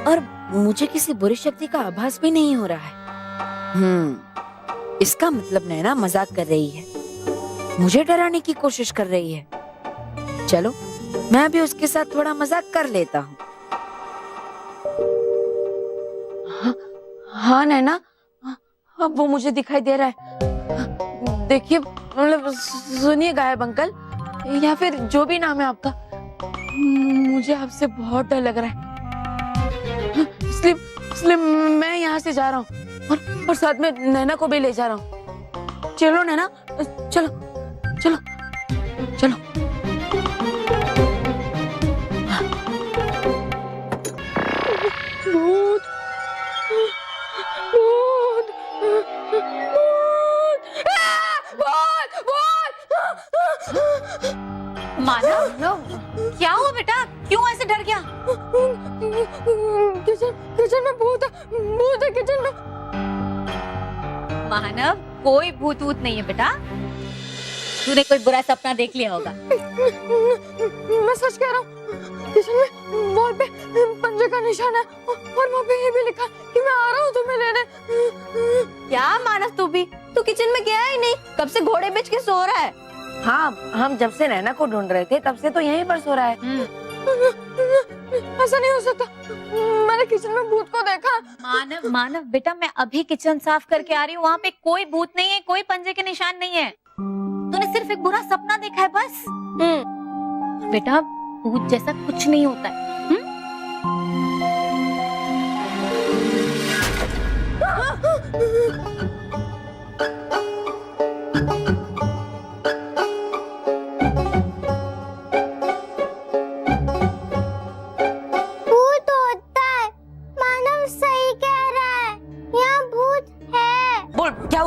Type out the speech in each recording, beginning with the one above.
और मुझे किसी बुरी शक्ति का आभास भी नहीं हो रहा है। इसका मतलब नैना मजाक कर रही है, मुझे डराने की कोशिश कर रही है। चलो मैं भी उसके साथ थोड़ा मजाक कर लेता हूँ। हाँ नैना, अब वो मुझे दिखाई दे रहा है। देखिए, मतलब सुनिए गायब अंकल, या फिर जो भी नाम है आपका, मुझे आपसे बहुत डर लग रहा है। इसलिए मैं यहाँ से जा रहा हूँ और साथ में नैना को भी ले जा रहा हूँ। चलो नैना, चलो चलो चलो। भूत, भूत, भूत, मानव, क्या हुआ बेटा, क्यों ऐसे डर गया? किचन में भूत है किचन में। मानव, कोई भूत वूत नहीं है बेटा, तूने कोई बुरा सपना देख लिया होगा। मैं सच कह रहा हूँ, किचन में वॉल पे पंजे का निशान है और वहाँ पे ये भी लिखा कि मैं आ रहा हूँ तुम्हें लेने। क्या मानव, तू किचन में गया ही नहीं, कब से घोड़े बेच के सो रहा है? हाँ, हम जब से नैना को ढूंढ रहे थे तब से तो यहीं पर सो रहा है। ऐसा नहीं हो सकता, मैंने किचन में भूत को देखा। मानव बेटा, मैं अभी किचन साफ करके आ रही हूँ, वहाँ पे कोई भूत नहीं है, कोई पंजे के निशान नहीं है। तूने सिर्फ एक बुरा सपना देखा है बस। बेटा, भूत जैसा कुछ नहीं होता है।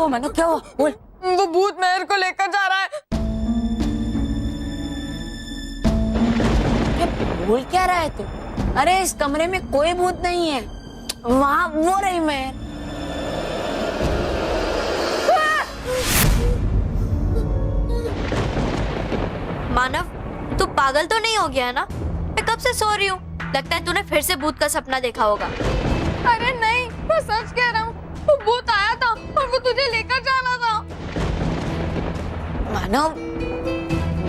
मानो क्या हुआ? बोल। वो भूत मेहर को लेकर जा रहा है। बोल क्या रहा है तू? अरे इस कमरे में कोई भूत नहीं है, वहाँ वो रही मेहर। मानव, तू पागल तो नहीं हो गया ना? मैं कब से सो रही हूँ, लगता है तूने फिर से भूत का सपना देखा होगा। अरे नहीं, मैं सच कह रहा हूँ, वो भूत आया था और वो तुझे लेकर जाना था। मानव,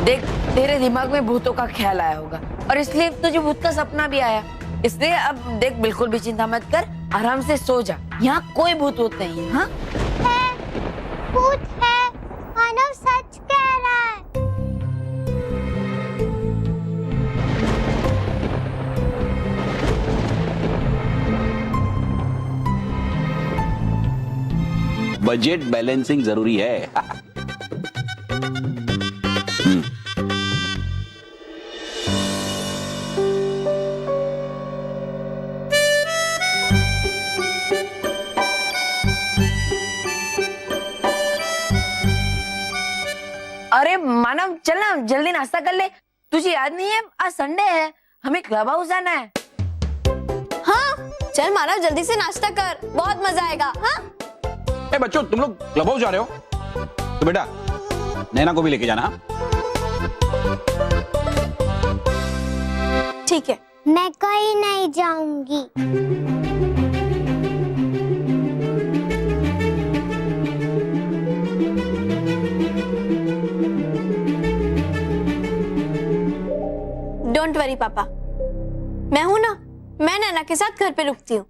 देख तेरे दिमाग में भूतों का ख्याल आया होगा और इसलिए तुझे भूत का सपना भी आया। इसलिए अब देख, बिल्कुल भी चिंता मत कर, आराम से सो जा। यहाँ कोई भूत वूत नहीं है। हाँ? भूत है, मानव सच कह रहा है। बजट बैलेंसिंग जरूरी है। अरे मानव, चल ना, जल्दी नाश्ता कर ले। तुझे याद नहीं है आज संडे है, हमें क्लब हाउस जाना है। हाँ चल मानव, जल्दी से नाश्ता कर, बहुत मजा आएगा। हाँ ए बच्चों, तुम लोग क्लब हाउस जा रहे हो तो बेटा नैना को भी लेके जाना। ठीक है। मैं कहीं नहीं जाऊंगी। डोंट वरी पापा, मैं हूं ना, मैं नैना के साथ घर पे रुकती हूँ।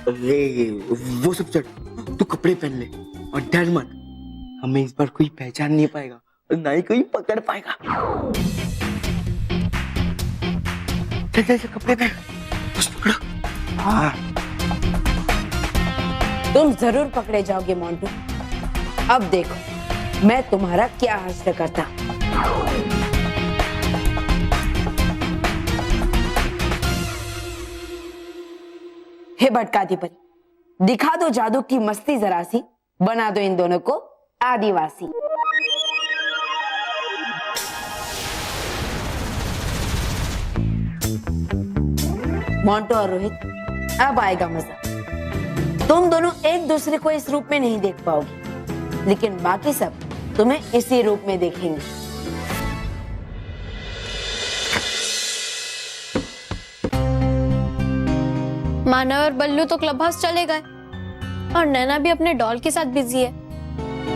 अरे वो सब चढ़, तू कपड़े पहन ले और डर मत, हमें इस बार कोई पहचान नहीं पाएगा और ना ही कोई पकड़ पाएगा। चल चल चल, कपड़े पहन, बस पकड़ो। हाँ, तुम जरूर पकड़े जाओगे मोंटू। अब देखो मैं तुम्हारा क्या हासिल करता। हे भटकाधिपति, दिखा दो जादू की मस्ती जरा सी, बना दो इन दोनों को आदिवासी। मोंटू और रोहित, अब आएगा मजा। तुम दोनों एक दूसरे को इस रूप में नहीं देख पाओगे, लेकिन बाकी सब तुम्हें इसी रूप में देखेंगे। मानव और बल्लू तो क्लब हाउस चले गए और नैना भी अपने डॉल के साथ बिजी है,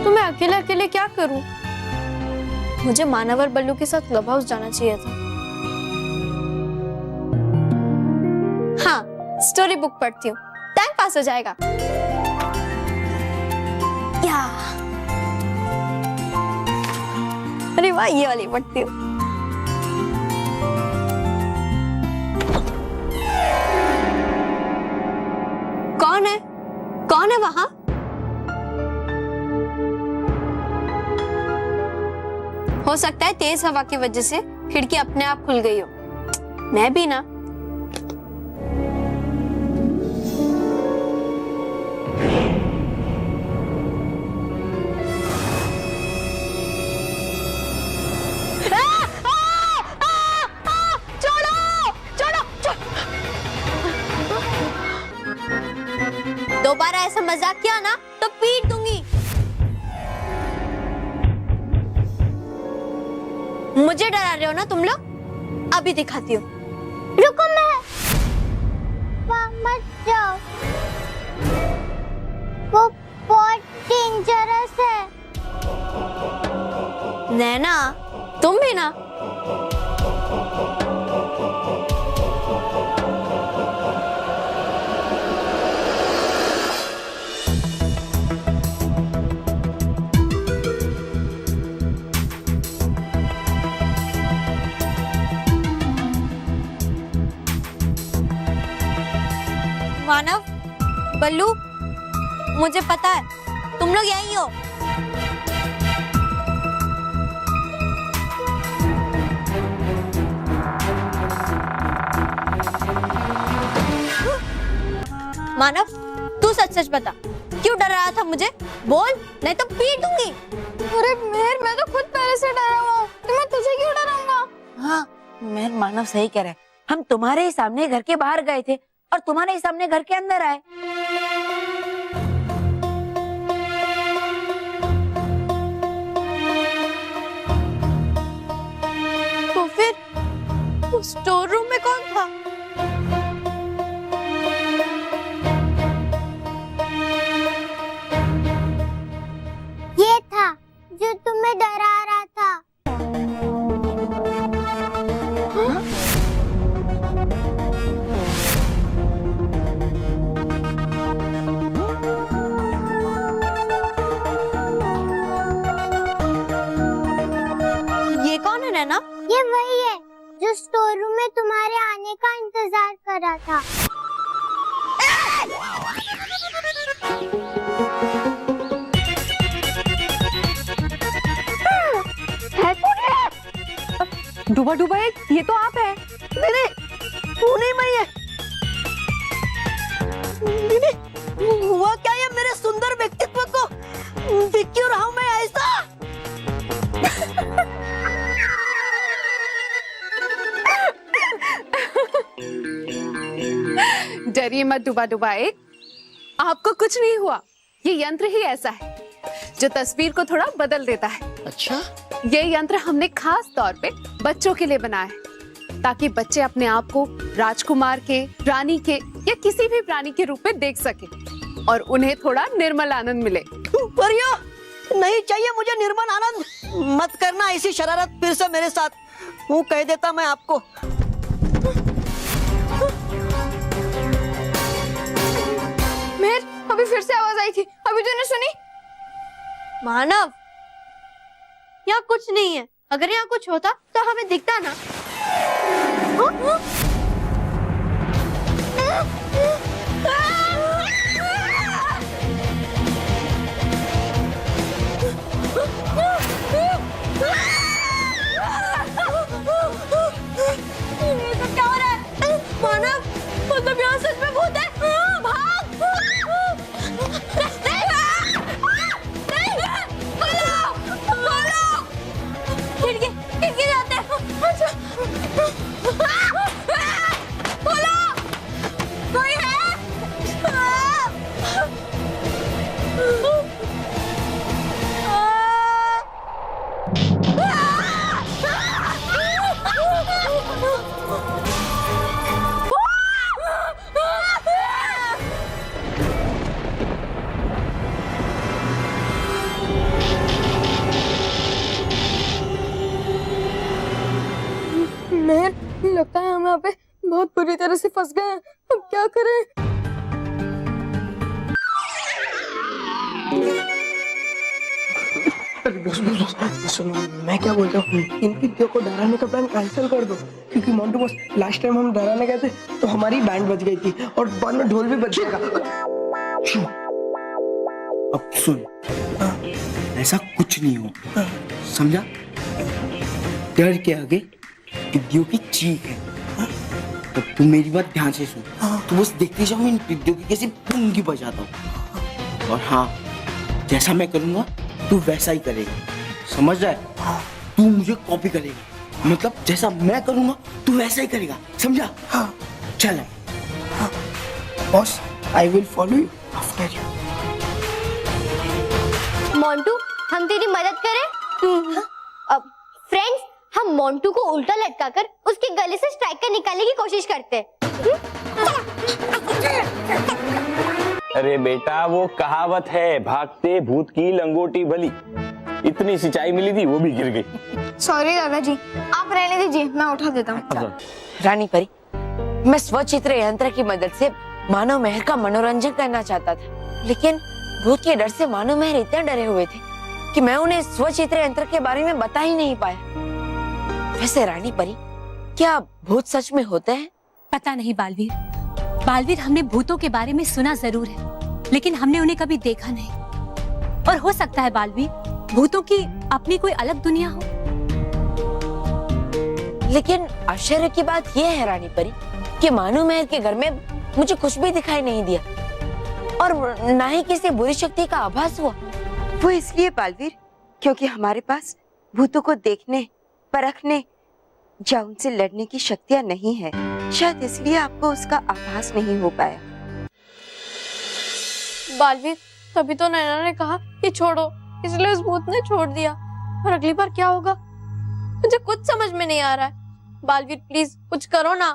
तो मैं अकेले अकेले क्या करूं? मुझे मानव और बल्लू के साथ क्लब हाउस जाना चाहिए था। हाँ, स्टोरी बुक पढ़ती हूँ, टाइम पास हो जाएगा। या अरे वाह, ये वाली पढ़ती हूँ। कौन है? कौन है वहां? हो सकता है तेज हवा की वजह से खिड़की अपने आप खुल गई हो। मैं भी ना। दोबारा ऐसा मजाक किया ना तो पीट दूंगी। मुझे डरा रहे हो ना तुम लोग? अभी दिखाती हूँ। रुको, मत जाओ, वो बहुत डेंजरस है। नैना, तुम भी ना। मानव, बल्लू, मुझे पता है तुम लोग यही हो। मानव, तू सच सच बता, क्यों डरा रहा था मुझे? बोल, नहीं तो पीट दूंगी। अरे मेहर, मैं तो खुद पहले से डरा हुआ हूँ, तो मैं तुझे क्यों डराऊंगा? हाँ, मेहर मानव सही कह रहा है। हम तुम्हारे ही सामने घर के बाहर गए थे और तुम्हारे ही सामने घर के अंदर आए। तो फिर उस स्टोर रूम में कौन था? ये था जो तुम्हें डरा रहा था। ये कौन है नैना? ये वही है जो स्टोर रूम में तुम्हारे आने का इंतजार कर रहा था। डूबा डूबा एक, ये तो आप है। नहीं, तू नहीं, मैं ये। नहीं, हुआ क्या ये मेरे सुंदर व्यक्तित्व को दिख क्यों रहा हूं मैं ऐसा? डरिए मत डूबा डूबा एक, आपको कुछ नहीं हुआ। ये यंत्र ही ऐसा है जो तस्वीर को थोड़ा बदल देता है। अच्छा, ये यंत्र हमने खास तौर पे बच्चों के लिए बनाया है, ताकि बच्चे अपने आप को राजकुमार के, रानी के या किसी भी प्राणी के रूप में देख सके और उन्हें थोड़ा निर्मल आनंद मिले। परियो, नहीं चाहिए मुझे निर्मल आनंद। मत करना ऐसी शरारत फिर से मेरे साथ, वो कह देता मैं आपको। मेहर, अभी फिर से आवाज आई थी, अभी तूने सुनी? मानव, यहाँ कुछ नहीं है। अगर यहाँ कुछ होता तो हमें दिखता ना। ये सब क्या हो रहा है? मानव, मतलब यहाँ सच में भूत है। भाग! खिड़की जाते हैं। मेहर, लगता है हम यहाँ पे बहुत बुरी तरह से फंस गए हैं। अब क्या करें? अरे बस सुनो, मैं क्या बोलता हूँ, इन पिद्दियों को डराने का प्लान कैंसिल कर दो, क्योंकि मोंटू बॉस लास्ट टाइम हम डराने गए थे तो हमारी बैंड बज गई थी और बाद में ढोल भी बज जाएगा। अब सुन, ऐसा कुछ नहीं हो, समझा? डर के आगे पिद्दियों की चीख है। तो तू मेरी बात ध्यान से सुन, तू बस देखती जाओ इन पिद्दियों की कैसे पुंगी बजाता हूँ। और हाँ, जैसा मैं करूँगा तू वैसा ही करेगा, समझ रहा है? तू मुझे कॉपी करेगा, मतलब जैसा मैं करूँगा तू वैसा ही करेगा, समझा? हाँ। चल boss, I will follow you after you. Montu, हम तेरी मदद करें? अब फ्रेंड्स, हम मोंटू को उल्टा लटकाकर उसके गले से स्ट्राइकर निकालने की कोशिश करते हैं। अरे बेटा, वो कहावत है, भागते भूत की लंगोटी भली। इतनी सिंचाई मिली थी, वो भी गिर गई। सॉरी दादाजी, आप रहने दीजिए, मैं उठा देता हूँ। रानी परी, मैं स्वचित्र यंत्र की मदद से मानव मेहर का मनोरंजन करना चाहता था, लेकिन भूत के डर से मानव मेहर इतने डरे हुए थे कि मैं उन्हें स्वचित्र यंत्र के बारे में बता ही नहीं पाया। वैसे रानी परी, क्या भूत सच में होते हैं? पता नहीं बालवीर। बालवीर, हमने भूतों के बारे में सुना जरूर है, लेकिन हमने उन्हें कभी देखा नहीं। और हो सकता है बालवीर, भूतों की अपनी कोई अलग दुनिया हो। लेकिन आश्चर्य की बात यह है रानी परी कि मानव मेहर के घर में मुझे कुछ भी दिखाई नहीं दिया और ना ही किसी बुरी शक्ति का आभास हुआ। वो इसलिए बालवीर, क्योंकि हमारे पास भूतों को देखने, परखने या उनसे लड़ने की शक्तियां नहीं है। शायद इसलिए आपको उसका आभास नहीं हो पाया। बालवीर, तभी तो नैना ने कहा कि छोड़ो, इसलिए उस भूत ने छोड़ दिया। और अगली बार क्या होगा मुझे कुछ समझ में नहीं आ रहा है। बालवीर प्लीज कुछ करो ना।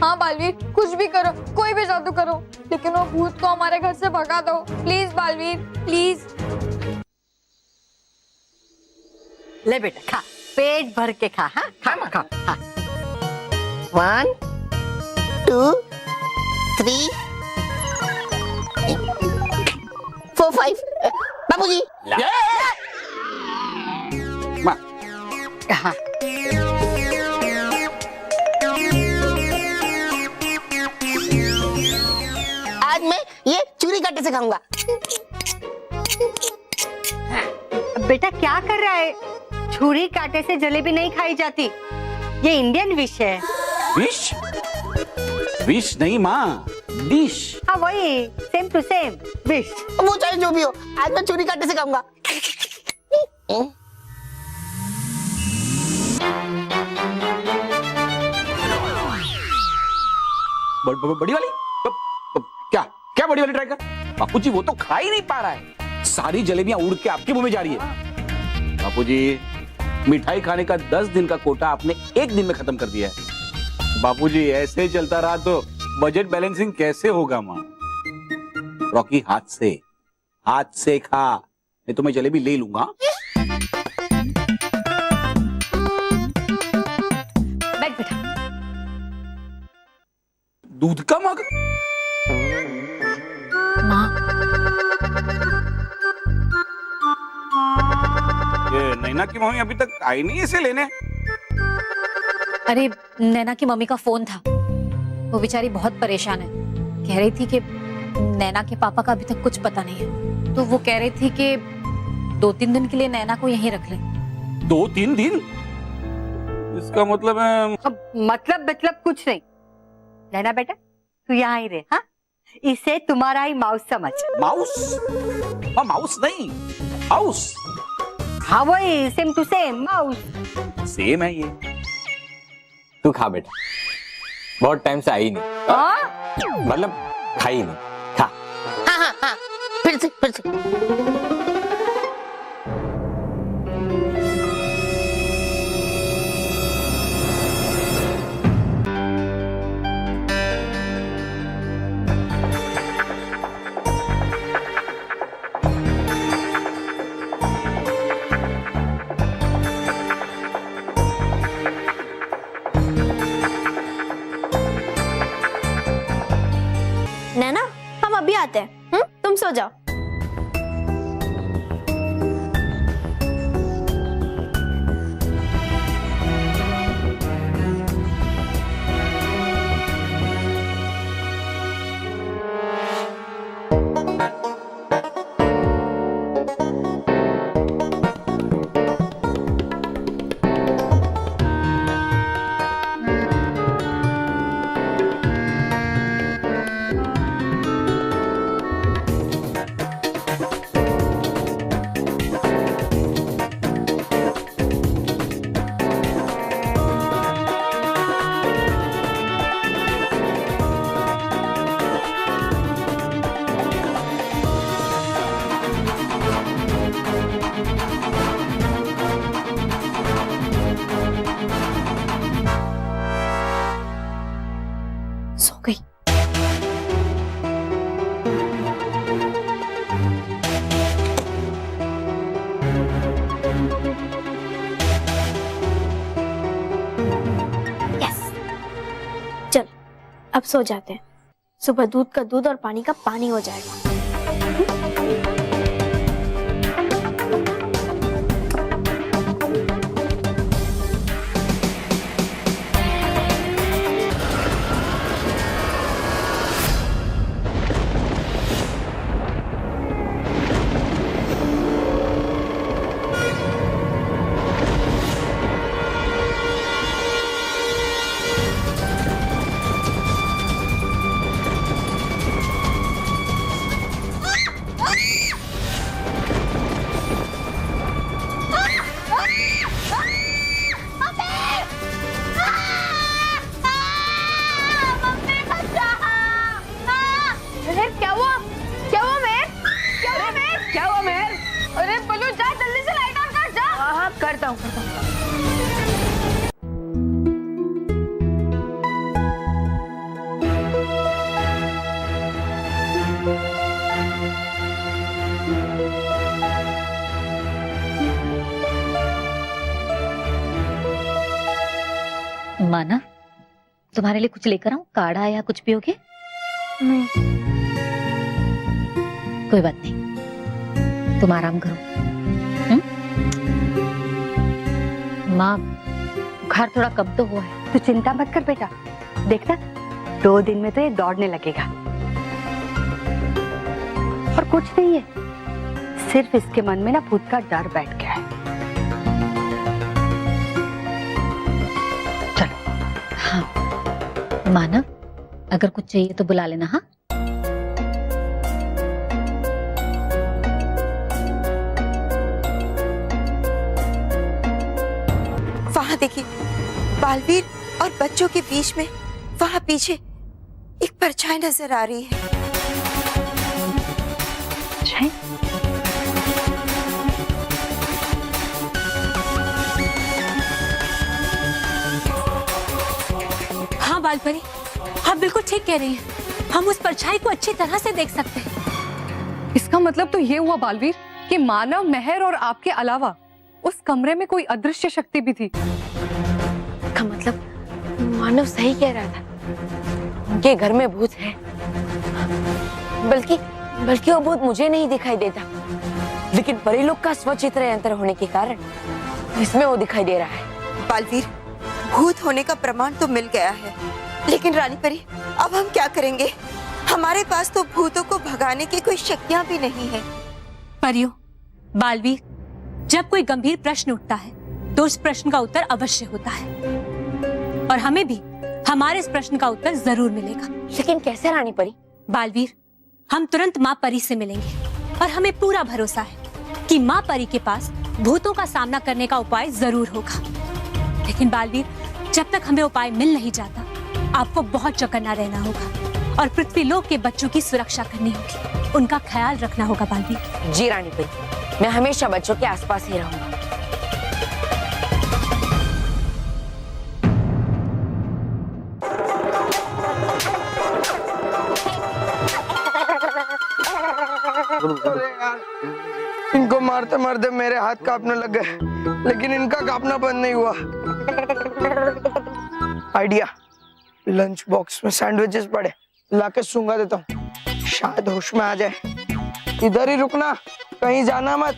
हाँ बालवीर, कुछ भी करो, कोई भी जादू करो, लेकिन वो भूत को हमारे घर से भगा दो प्लीज बालवीर, प्लीज। ले बेटा, खा, पेट भर के खा। हाँ, खा खा खा। 1 2 3 4 5। बाबूजी, हाँ। आज मैं ये चूरी काटे से खाऊंगा। बेटा क्या कर रहा है? छुरी कांटे से जलेबी नहीं खाई जाती, ये इंडियन विश है। विश? विश नहीं माँ, डिश। हाँ वही, सेम टू सेम विश। वो चाहे जो भी हो, आज मैं चूरी काटे से खाऊंगा। बड़ी वाली? क्या क्या बड़ी वाली ट्राई कर? बापूजी वो तो खा ही नहीं पा रहा है, सारी जलेबियां उड़ के आपके मुंह में जा रही है। बापूजी, मिठाई खाने का 10 दिन का कोटा आपने 1 दिन में खत्म कर दिया है। बापूजी ऐसे चलता रहा तो बजट बैलेंसिंग कैसे होगा माँ? रॉकी, हाथ से खा, नहीं तो मैं जलेबी ले लूंगा। बैठ बेटा। दूध का मग? माँ, ये नैना की मम्मी अभी तक आई नहीं इसे लेने। अरे नैना की मम्मी का फोन था, वो बेचारी बहुत परेशान है। कह रही थी कि नैना के पापा का अभी तक कुछ पता नहीं है, तो वो कह रही थी कि 2-3 दिन के लिए नैना को यहीं रख लें। 2-3 दिन? इसका मतलब है? अब मतलब कुछ नहीं। नैना बेटा, तू यहाँ ही रहे। हाँ, इसे तुम्हारा ही माउस समझ। माउस? हाँ, माउस नहीं, हाउस। हाँ वही, same to same mouse. Same है ये। तू खा बेटा, बहुत टाइम से आई नहीं, मतलब खाई नहीं। खा। हाँ हाँ हाँ, फिर से। सो जाओ। सो गई। यस, चल अब सो जाते हैं। सुबह दूध का दूध और पानी का पानी हो जाएगा। करता हूँ। माना, तुम्हारे लिए कुछ लेकर आऊं? काढ़ा या कुछ पियोगे? नहीं। कोई बात नहीं, तुम आराम करो। माँ, बुखार थोड़ा कम तो हुआ है। तू चिंता मत कर बेटा, देखना 2 दिन में तो ये दौड़ने लगेगा। और कुछ नहीं है, सिर्फ इसके मन में ना भूत का डर बैठ गया है। हाँ माना, अगर कुछ चाहिए तो बुला लेना। हाँ, वहां देखिए, बालवीर और बच्चों के बीच में वहां पीछे एक परछाई नजर आ रही है। हाँ बालपरी, आप बिल्कुल ठीक कह रही हैं। हम उस परछाई को अच्छी तरह से देख सकते हैं। इसका मतलब तो ये हुआ बालवीर कि मानव, मेहर और आपके अलावा उस कमरे में कोई अदृश्य शक्ति भी थी। का मतलब मानव सही कह रहा था, उनके घर में भूत है। बल्कि वो भूत मुझे नहीं दिखाई देता, लेकिन परिलोक का स्वचित्र यंत्र होने के कारण इसमें वो दिखाई दे रहा है। बालवीर, भूत होने का प्रमाण तो मिल गया है, लेकिन रानी परी, अब हम क्या करेंगे? हमारे पास तो भूतों को भगाने की कोई शक्तियां भी नहीं है। परियो, बालवीर, जब कोई गंभीर प्रश्न उठता है तो उस प्रश्न का उत्तर अवश्य होता है, और हमें भी हमारे इस प्रश्न का उत्तर जरूर मिलेगा। लेकिन कैसे रानी परी? बालवीर, हम तुरंत माँ परी से मिलेंगे, और हमें पूरा भरोसा है कि माँ परी के पास भूतों का सामना करने का उपाय जरूर होगा। लेकिन बालवीर, जब तक हमें उपाय मिल नहीं जाता, आपको बहुत चौकन्ना रहना होगा और पृथ्वीलोक के बच्चों की सुरक्षा करनी होगी, उनका ख्याल रखना होगा। बालवीर जी रानी परी, मैं हमेशा बच्चों के आसपास ही रहूंगा। इनको मारते मारते मेरे हाथ कांपने लग गए, लेकिन इनका कांपना बंद नहीं हुआ। आइडिया, लंच बॉक्स में सैंडविचेस पड़े, लाके सूंघा देता हूँ, शायद होश में आ जाए। इधर ही रुकना, कहीं जाना मत।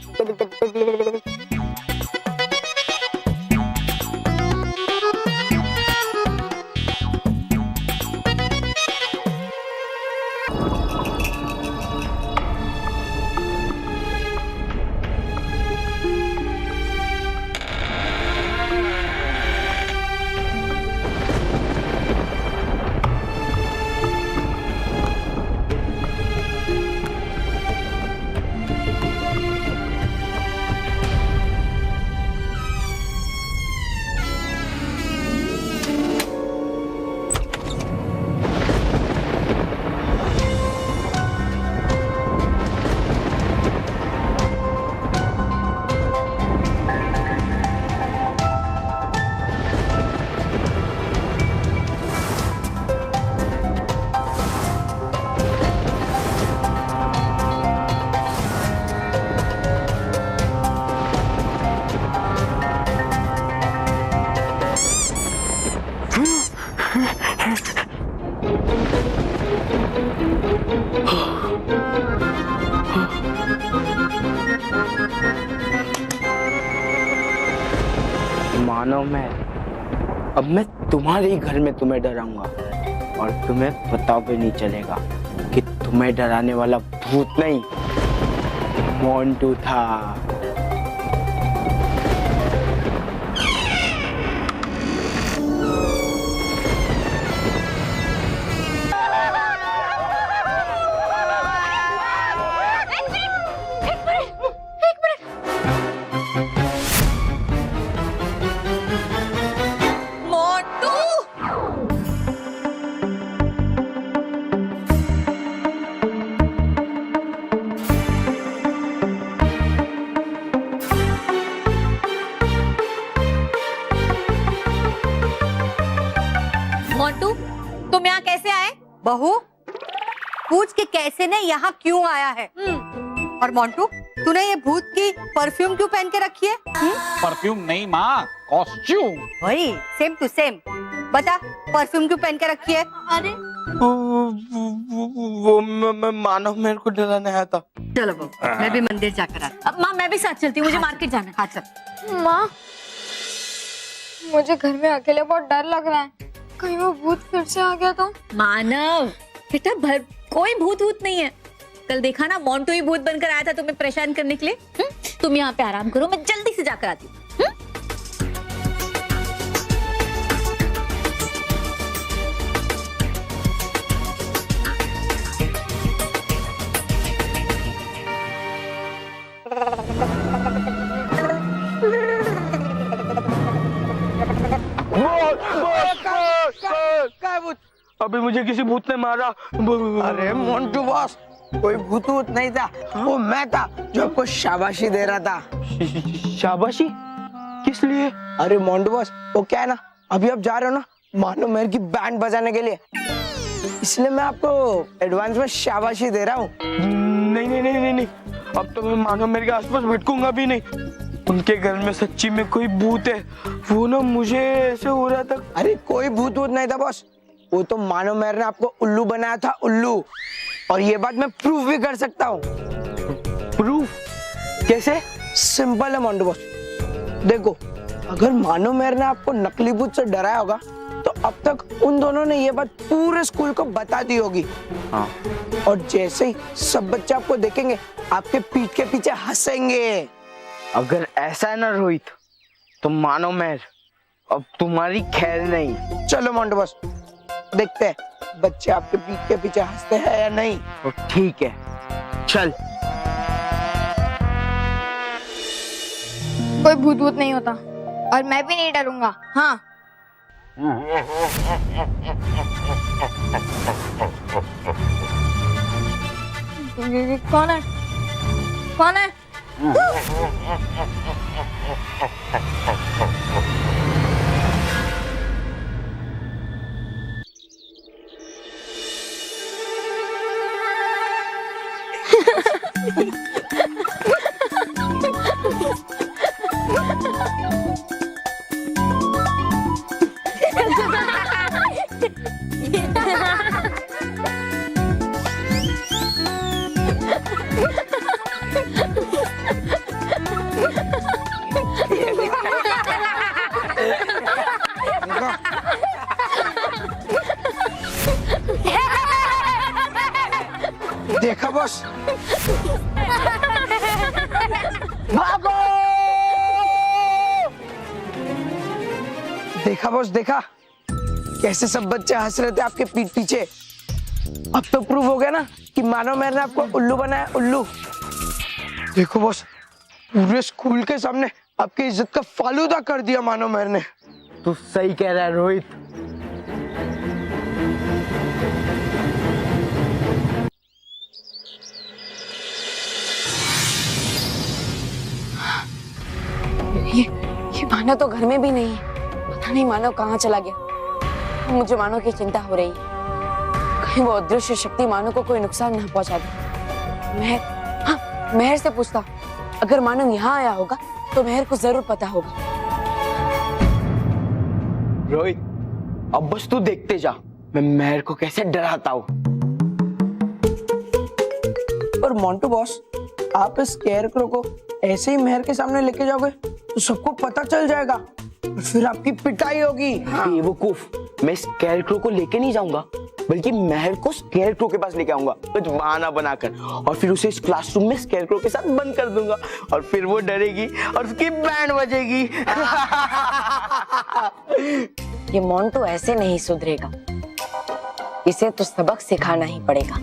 मानो मैं अब मैं तुम्हारे ही घर में तुम्हें डराऊंगा और तुम्हें पता भी नहीं चलेगा कि तुम्हें डराने वाला भूत नहीं मोंटू था। मोंटू, तुम यहाँ कैसे आए? बहू, पूछ के कैसे ने यहाँ क्यों आया है? और मोंटू, तूने ये भूत की परफ्यूम क्यों पहन के रखी है? परफ्यूम नहीं माँ, कॉस्ट्यूम। वही सेम टू सेम। बता, परफ्यूम क्यों पहन के रखी है? अरे वो मैं मानो मेरे को डराने आया था। चलो बहू, मैं भी मंदिर जाकर आती अब माँ मैं भी साथ चलती हूँ, मुझे मार्केट जाना है। हाँ चल। माँ, मुझे घर में अकेले बहुत डर लग रहा है। कहीं वो भूत फिर से आ गया तो? मानव बेटा, कोई भूत वूत नहीं है। कल देखा ना, मोंटू ही भूत बनकर आया था तुम्हें परेशान करने के लिए। तुम यहाँ पे आराम करो, मैं जल्दी से जाकर आती हूँ। अभी मुझे किसी भूत ने मारा। अरे मोंटू बॉस, कोई भूत वूत नहीं था, वो मैं था जो आपको शाबाशी दे रहा था। शाबाशी किस लिए? अरे मोंटू बॉस, वो क्या है ना, अभी आप जा रहे हो ना मानो मेरे की बैंड बजाने के लिए, इसलिए मैं आपको एडवांस में शाबाशी दे रहा हूँ। नहीं नहीं नहीं नहीं नहीं, अब तो मैं मानो मेरे के आसपास भटकूंगा भी नहीं। उनके घर में सच्ची में कोई भूत है, वो ना मुझे ऐसे हो रहा था। अरे कोई भूत वूत नहीं था बॉस, वो तो मानो मेर ने आपको उल्लू बनाया था, उल्लू। और ये बात मैं प्रूफ भी कर सकता हूँ। प्रूफ कैसे? सिंपल है मोंटू बॉस, देखो अगर मानो मेर ने आपको नकली भूत से डराया होगा तो अब तक उन दोनों ने ये बात पूरे स्कूल को बता दी होगी। हाँ। और जैसे ही सब बच्चे आपको देखेंगे आपके पीठ के पीछे हंसेंगे। अगर ऐसा है ना रोहित, तो मानो मेर अब तुम्हारी खैर नहीं। चलो मोंटू बॉस, देखते हैं बच्चे आपके पीठ के पीछे हंसते हैं या नहीं। तो ठीक है, चल। कोई भूत भूत नहीं होता और मैं भी नहीं डरूंगा। हाँ। कौन है? कौन है? बॉस। भागो! देखा बॉस, देखा कैसे सब बच्चे हंस रहे थे आपके पीठ पीछे। अब तो प्रूव हो गया ना कि मानव मेहर ने आपको उल्लू बनाया, उल्लू। देखो बॉस, पूरे स्कूल के सामने आपकी इज्जत का फालूदा कर दिया मानव मेहर ने। तू सही कह रहा है रोहित। ये मानव तो घर में भी नहीं है। पता नहीं मानव कहाँ चला गया। मुझे मानव की चिंता हो रही है। कहीं वो अदृश्य शक्ति मानव को कोई नुकसान ना पहुंचा दे। मेहर से पूछता, अगर मानव यहाँ आया होगा तो मेहर को जरूर पता होगा। रोहित, अब बस तू देखते जा, मैं मेहर को कैसे डराता हूँ। और मोंटू बॉस, आप इस स्केयरक्रो को ऐसे ही मेहर के सामने लेके जाओगे तो सबको पता चल जाएगा और फिर आपकी पिटाई होगी। बेवकूफ, मैं स्केयरक्रो को लेके नहीं जाऊंगा, बल्कि मेहर को स्केयरक्रो के पास लेके आऊंगा कुछ बहाना बनाकर, और फिर उसे इस क्लासरूम में स्केयरक्रो के साथ बंद कर दूंगा और फिर वो डरेगी और उसकी बैंड बजेगी। ये मोंटू ऐसे नहीं सुधरेगा। इसे तो सबक सिखाना ही पड़ेगा।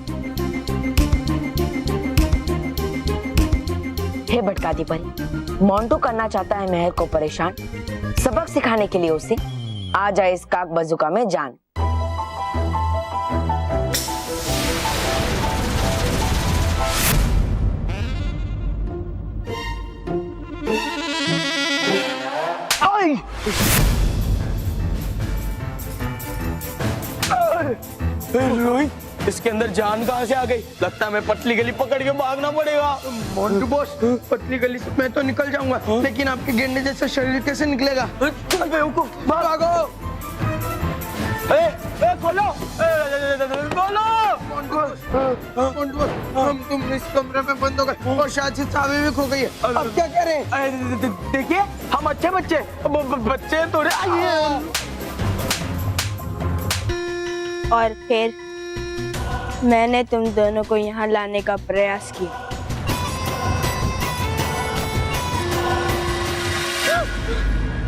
हे भटकाती परी, मोंटू करना चाहता है मेहर को परेशान। सबक सिखाने के लिए उसे आ जाए इस काक बजुका में जान। रोहित, इसके अंदर जान कहाँ से आ गई? लगता है मैं पतली गली पकड़ के भागना पड़ेगा। मोंटू बॉस, पतली गली से मैं तो निकल जाऊंगा, लेकिन आपके गेंडे जैसा शरीर कैसे निकलेगा? बेवकूफ, भागो! खोलो! खोलो! मोंटू बॉस, हम तुम इस कमरे में बंद हो गए और शायद से चाबी भी खो गई है। अब क्या करें? देखिए, हम अच्छे बच्चे बच्चे थोड़े। और फिर मैंने तुम दोनों को यहाँ लाने का प्रयास किया।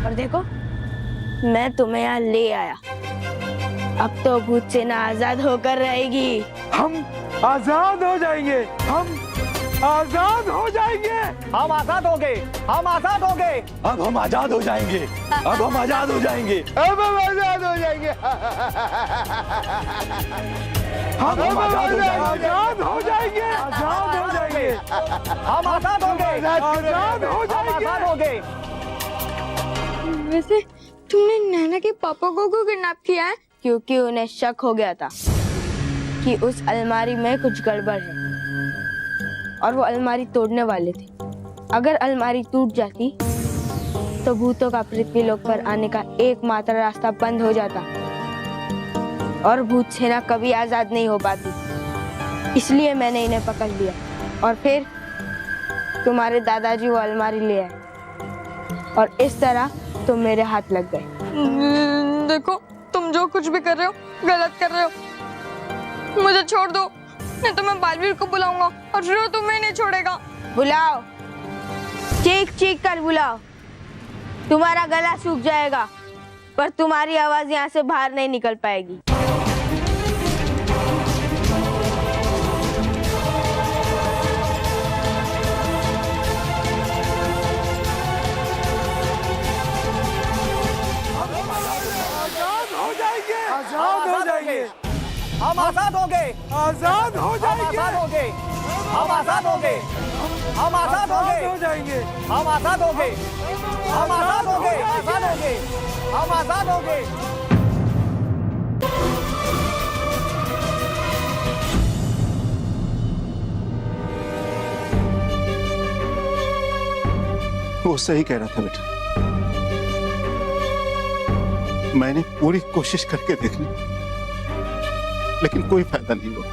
और देखो, मैं तुम्हें यहाँ ले आया। अब तो भूत सेना आजाद होकर रहेगी। हम आजाद हो जाएंगे। हम आजाद हो जाएंगे। हम आजाद हो गए। हम आजाद हो गए। अब हम आजाद हो जाएंगे। अब हम आजाद हो जाएंगे। अब हम आजाद हो जाएंगे। हम आजाद हो जाएंगे। आजाद हो जाएंगे। आजाद हो जाएंगे। हम आजाद हो गए। आजाद हो जाएंगे। आजाद हो गए। वैसे तुमने नैना के पापा को क्यों किडनैप किया है? क्योंकि उन्हें शक हो गया था कि उस अलमारी में कुछ गड़बड़ है और वो अलमारी तोड़ने वाले थे। अगर अलमारी टूट जाती तो भूतों का पृथ्वी लोक पर आने का एकमात्र रास्ता बंद हो जाता और भूत सेना कभी आजाद नहीं हो पाती। इसलिए मैंने इन्हें पकड़ लिया और फिर तुम्हारे दादाजी वो अलमारी ले आए और इस तरह तुम मेरे हाथ लग गए। देखो, तुम जो कुछ भी कर रहे हो गलत कर रहे हो। मुझे छोड़ दो, नहीं तो मैं बालवीर को बुलाऊंगा और फिर वो तुम्हें नहीं छोड़ेगा। बुलाओ, चीख चीख कर बुलाओ। तुम्हारा गला सूख जाएगा पर तुम्हारी आवाज यहाँ से बाहर नहीं निकल पाएगी। आजाद हो जाएंगे। हम आजाद हो गए। आजाद हो जाएंगे। आजाद हो गए। हम आजाद हो गए। हम आजाद हो गए। हो जाएंगे। हम आजाद हो गए। हम आजाद हो गए। आजाद हो गए। हम आजाद हो गए। वो सही कह रहा था बेटा। मैंने पूरी कोशिश करके देख ली, लेकिन कोई फायदा नहीं हुआ।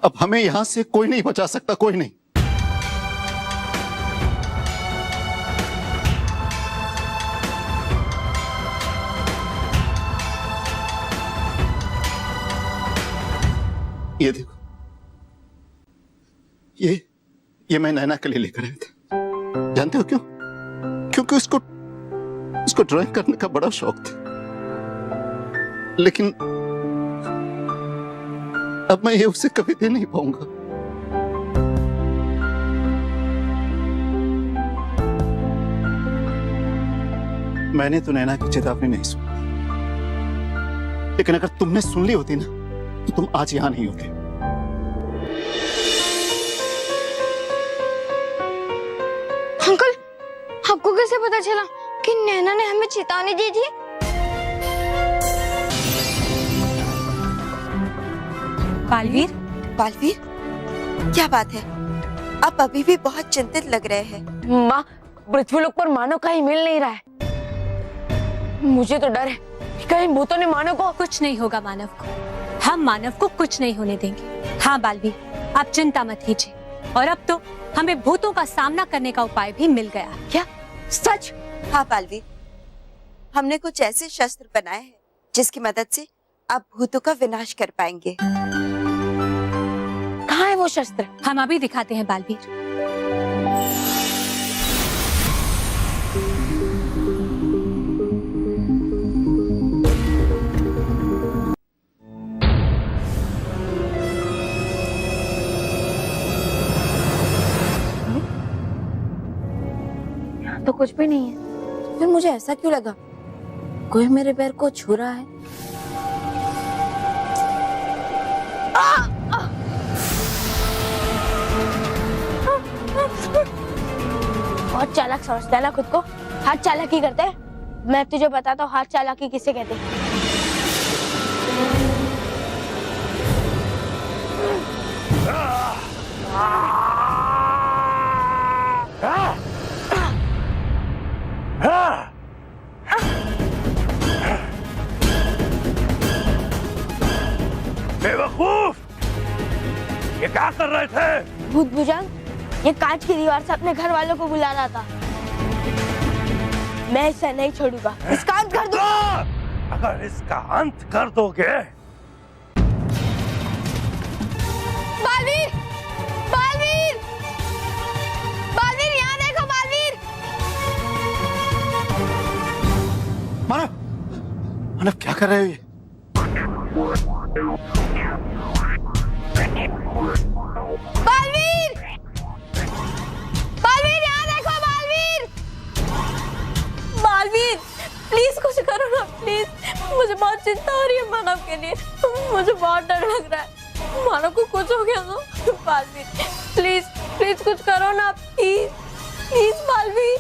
अब हमें यहां से कोई नहीं बचा सकता, कोई नहीं। ये देखो, ये मैं नैना के लिए लेकर आया था। जानते हो क्यों? क्योंकि उसको ड्राइंग करने का बड़ा शौक था। लेकिन अब मैं ये उसे कभी दे नहीं पाऊंगा। मैंने तो नैना की चेतावनी नहीं सुनी, लेकिन अगर तुमने सुन ली होती ना तो तुम आज यहां नहीं होते। अंकल, आपको कैसे पता चला कि नैना ने हमें चेतावनी दी थी? बालवीर, बालवीर, क्या बात है? आप अभी भी बहुत चिंतित लग रहे हैं। माँ, पृथ्वीलोक पर मानव का ही मिल नहीं रहा है। मुझे तो डर है कि कहीं भूतों ने मानव को। कुछ नहीं होगा मानव को, हम मानव को कुछ नहीं होने देंगे। हाँ बालवीर, आप चिंता मत कीजिए। और अब तो हमें भूतों का सामना करने का उपाय भी मिल गया। क्या सच? हाँ बालवीर, हमने कुछ ऐसे शस्त्र बनाए हैं जिसकी मदद से आप भूतों का विनाश कर पाएंगे। कहाँ है वो शस्त्र? हम अभी दिखाते हैं बालवीर। तो कुछ भी नहीं है, फिर मुझे ऐसा क्यों लगा कोई मेरे पैर को छू रहा है? बहुत चालाक समझता है ना खुद को। हाथ चालाकी करते हैं। मैं तुझे बताता हूँ हाथ चालाकी किसे कहते हैं। बेवकूफ, ये क्या कर रहे थे? भूत भुजंग, ये कांच की दीवार से अपने घर वालों को बुला रहा था। मैं इसे नहीं छोड़ूंगा, इसका अंत कर दूंगा। अगर इसका अंत कर दोगे। बालवीर, बालवीर, बालवीर, यहाँ देखो बालवीर। मानव, मानव क्या कर रहे हो ये? बालवीर, बालवीर, यहाँ देखो बालवीर। बालवीर, प्लीज कुछ करो ना, प्लीज। मुझे बहुत चिंता हो रही है मानव के लिए। मुझे बहुत डर लग रहा है। मानव को कुछ हो गया ना। बालवीर, प्लीज प्लीज कुछ करो ना, प्लीज प्लीज बालवीर।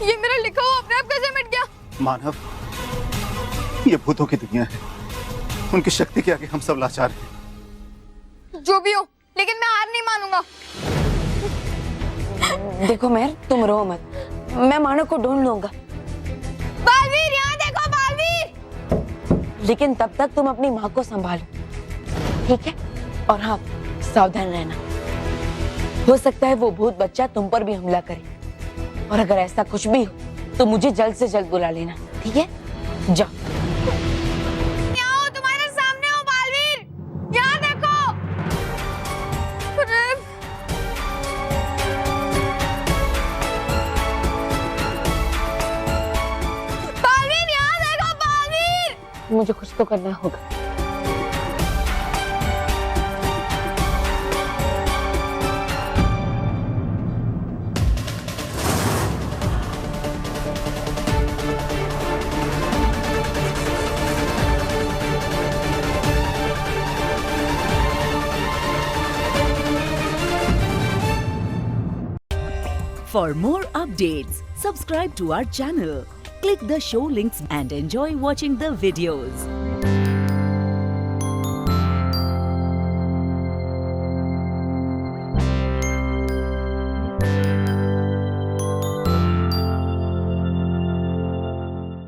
ये मेरा लिखा हुआ अपने आप कैसे मिट गया? मानव, ये भूतों की दुनिया है। उनकी शक्ति के आगे हम सब लाचार हैं। जो भी हो, लेकिन मैं हार नहीं मानूंगा। देखो मेहर, तुम रो मत, मैं मानव को ढूंढ लूंगा। बालवीर, यहाँ देखो बालवीर। लेकिन तब तक तुम अपनी माँ को संभालो, ठीक है? और हाँ, सावधान रहना। हो सकता है वो भूत बच्चा तुम पर भी हमला करे, और अगर ऐसा कुछ भी हो तो मुझे जल्द से जल्द बुला लेना, ठीक है? जाओ। यहाँ तुम्हारे सामने हो बालवीर, यहाँ देखो। बालवीर, यहाँ देखो बालवीर। मुझे कुछ तो करना होगा। For more updates, subscribe to our channel, click the show links and enjoy watching the videos.